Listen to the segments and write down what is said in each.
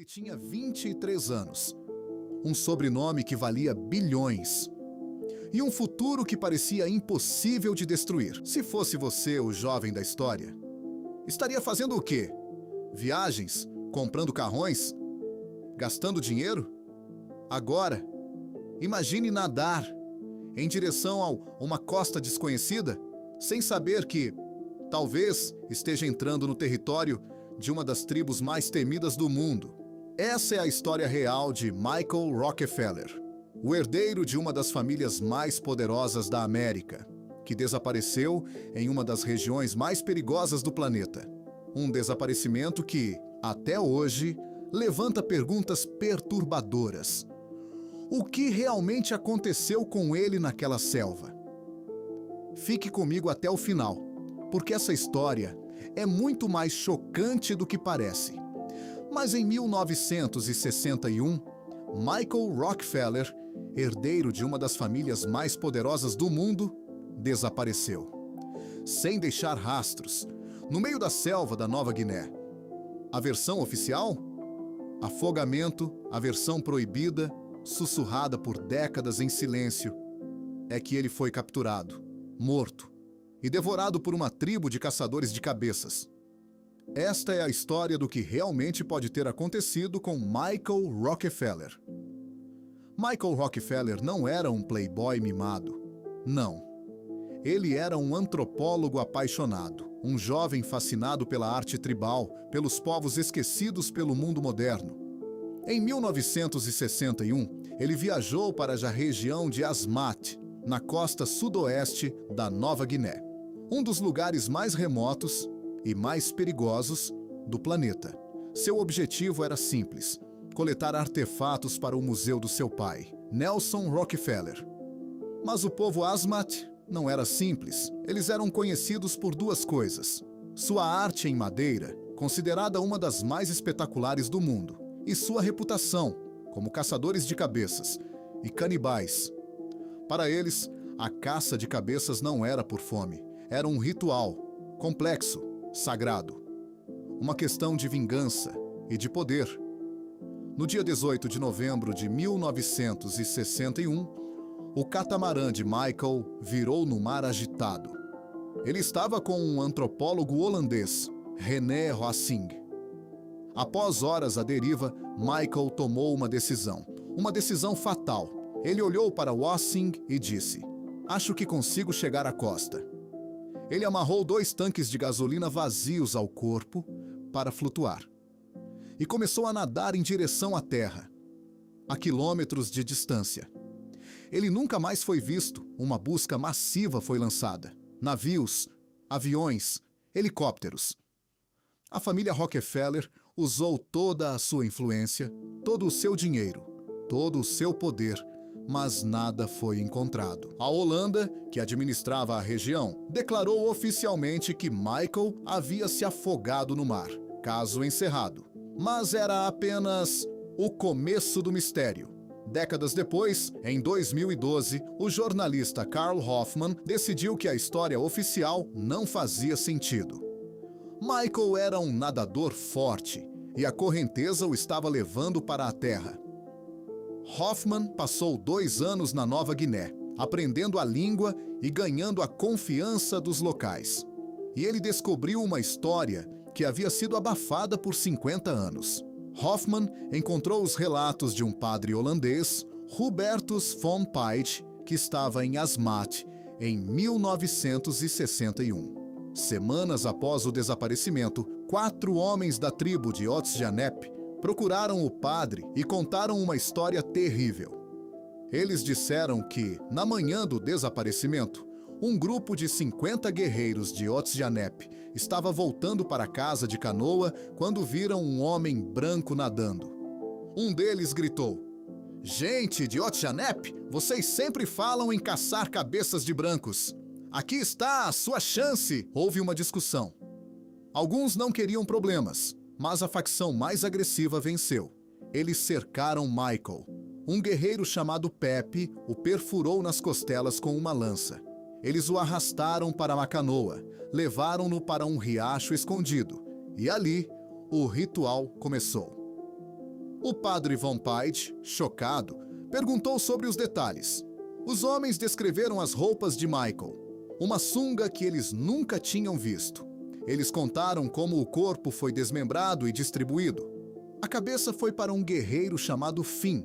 Ele tinha 23 anos, um sobrenome que valia bilhões e um futuro que parecia impossível de destruir. Se fosse você o jovem da história, estaria fazendo o quê? Viagens? Comprando carrões? Gastando dinheiro? Agora, imagine nadar em direção a uma costa desconhecida, sem saber que talvez esteja entrando no território de uma das tribos mais temidas do mundo. Essa é a história real de Michael Rockefeller, o herdeiro de uma das famílias mais poderosas da América, que desapareceu em uma das regiões mais perigosas do planeta. Um desaparecimento que, até hoje, levanta perguntas perturbadoras. O que realmente aconteceu com ele naquela selva? Fique comigo até o final, porque essa história é muito mais chocante do que parece. Mas em 1961, Michael Rockefeller, herdeiro de uma das famílias mais poderosas do mundo, desapareceu, sem deixar rastros, no meio da selva da Nova Guiné. A versão oficial? Afogamento, a versão proibida, sussurrada por décadas em silêncio, é que ele foi capturado, morto e devorado por uma tribo de caçadores de cabeças. Esta é a história do que realmente pode ter acontecido com Michael Rockefeller. Michael Rockefeller não era um playboy mimado. Não. Ele era um antropólogo apaixonado, um jovem fascinado pela arte tribal, pelos povos esquecidos pelo mundo moderno. Em 1961, ele viajou para a região de Asmat, na costa sudoeste da Nova Guiné, um dos lugares mais remotos e mais perigosos do planeta. Seu objetivo era simples: coletar artefatos para o museu do seu pai, Nelson Rockefeller. Mas o povo Asmat não era simples. Eles eram conhecidos por duas coisas: sua arte em madeira, considerada uma das mais espetaculares do mundo, e sua reputação como caçadores de cabeças e canibais. Para eles, a caça de cabeças não era por fome, era um ritual complexo, sagrado, uma questão de vingança e de poder. No dia 18 de novembro de 1961, o catamarã de Michael virou no mar agitado. Ele estava com um antropólogo holandês, René Rossing. Após horas à deriva, Michael tomou uma decisão fatal. Ele olhou para Rossing e disse: "Acho que consigo chegar à costa." Ele amarrou 2 tanques de gasolina vazios ao corpo para flutuar e começou a nadar em direção à terra, a quilômetros de distância. Ele nunca mais foi visto. Uma busca massiva foi lançada. Navios, aviões, helicópteros. A família Rockefeller usou toda a sua influência, todo o seu dinheiro, todo o seu poder, mas nada foi encontrado. A Holanda, que administrava a região, declarou oficialmente que Michael havia se afogado no mar, caso encerrado. Mas era apenas o começo do mistério. Décadas depois, em 2012, o jornalista Carl Hoffman decidiu que a história oficial não fazia sentido. Michael era um nadador forte e a correnteza o estava levando para a terra. Hoffman passou 2 anos na Nova Guiné, aprendendo a língua e ganhando a confiança dos locais. E ele descobriu uma história que havia sido abafada por 50 anos. Hoffman encontrou os relatos de um padre holandês, Hubertus von Pijk, que estava em Asmat em 1961. Semanas após o desaparecimento, 4 homens da tribo de Otsjanep procuraram o padre e contaram uma história terrível. Eles disseram que, na manhã do desaparecimento, um grupo de 50 guerreiros de Otsjanep estava voltando para casa de canoa quando viram um homem branco nadando. Um deles gritou: "Gente de Otsjanep, vocês sempre falam em caçar cabeças de brancos. Aqui está a sua chance!" Houve uma discussão. Alguns não queriam problemas, mas a facção mais agressiva venceu. Eles cercaram Michael. Um guerreiro chamado Pepe o perfurou nas costelas com uma lança. Eles o arrastaram para uma canoa, levaram-no para um riacho escondido, e ali o ritual começou. O padre Von Pide, chocado, perguntou sobre os detalhes. Os homens descreveram as roupas de Michael, uma sunga que eles nunca tinham visto. Eles contaram como o corpo foi desmembrado e distribuído. A cabeça foi para um guerreiro chamado Finn.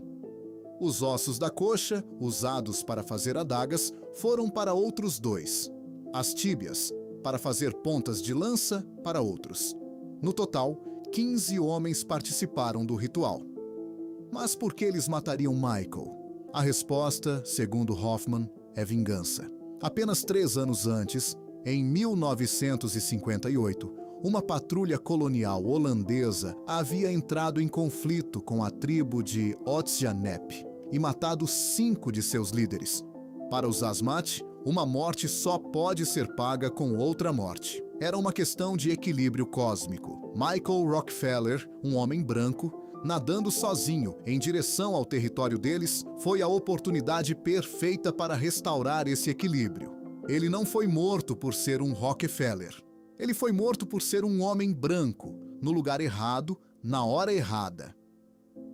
Os ossos da coxa, usados para fazer adagas, foram para outros 2. As tíbias, para fazer pontas de lança, para outros. No total, 15 homens participaram do ritual. Mas por que eles matariam Michael? A resposta, segundo Hoffman, é vingança. Apenas 3 anos antes, em 1958, uma patrulha colonial holandesa havia entrado em conflito com a tribo de Otsjanep e matado 5 de seus líderes. Para os Asmat, uma morte só pode ser paga com outra morte. Era uma questão de equilíbrio cósmico. Michael Rockefeller, um homem branco, nadando sozinho em direção ao território deles, foi a oportunidade perfeita para restaurar esse equilíbrio. Ele não foi morto por ser um Rockefeller. Ele foi morto por ser um homem branco, no lugar errado, na hora errada.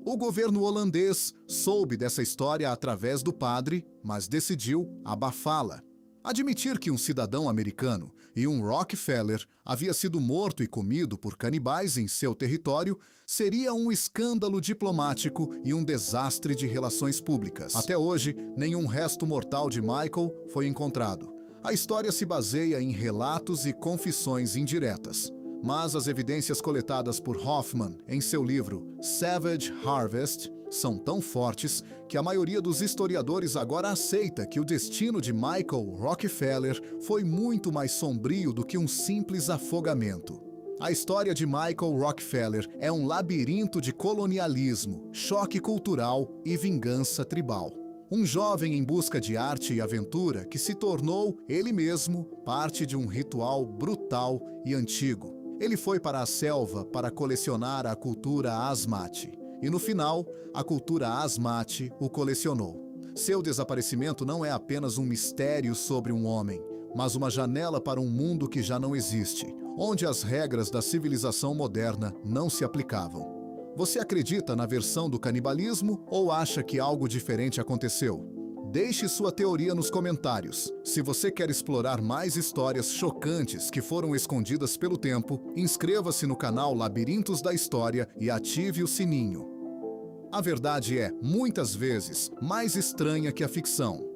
O governo holandês soube dessa história através do padre, mas decidiu abafá-la. Admitir que um cidadão americano e um Rockefeller havia sido morto e comido por canibais em seu território seria um escândalo diplomático e um desastre de relações públicas. Até hoje, nenhum resto mortal de Michael foi encontrado. A história se baseia em relatos e confissões indiretas, mas as evidências coletadas por Hoffman em seu livro Savage Harvest são tão fortes que a maioria dos historiadores agora aceita que o destino de Michael Rockefeller foi muito mais sombrio do que um simples afogamento. A história de Michael Rockefeller é um labirinto de colonialismo, choque cultural e vingança tribal. Um jovem em busca de arte e aventura que se tornou, ele mesmo, parte de um ritual brutal e antigo. Ele foi para a selva para colecionar a cultura Asmat. E no final, a cultura Asmat o colecionou. Seu desaparecimento não é apenas um mistério sobre um homem, mas uma janela para um mundo que já não existe, onde as regras da civilização moderna não se aplicavam. Você acredita na versão do canibalismo ou acha que algo diferente aconteceu? Deixe sua teoria nos comentários. Se você quer explorar mais histórias chocantes que foram escondidas pelo tempo, inscreva-se no canal Labirintos da História e ative o sininho. A verdade é, muitas vezes, mais estranha que a ficção.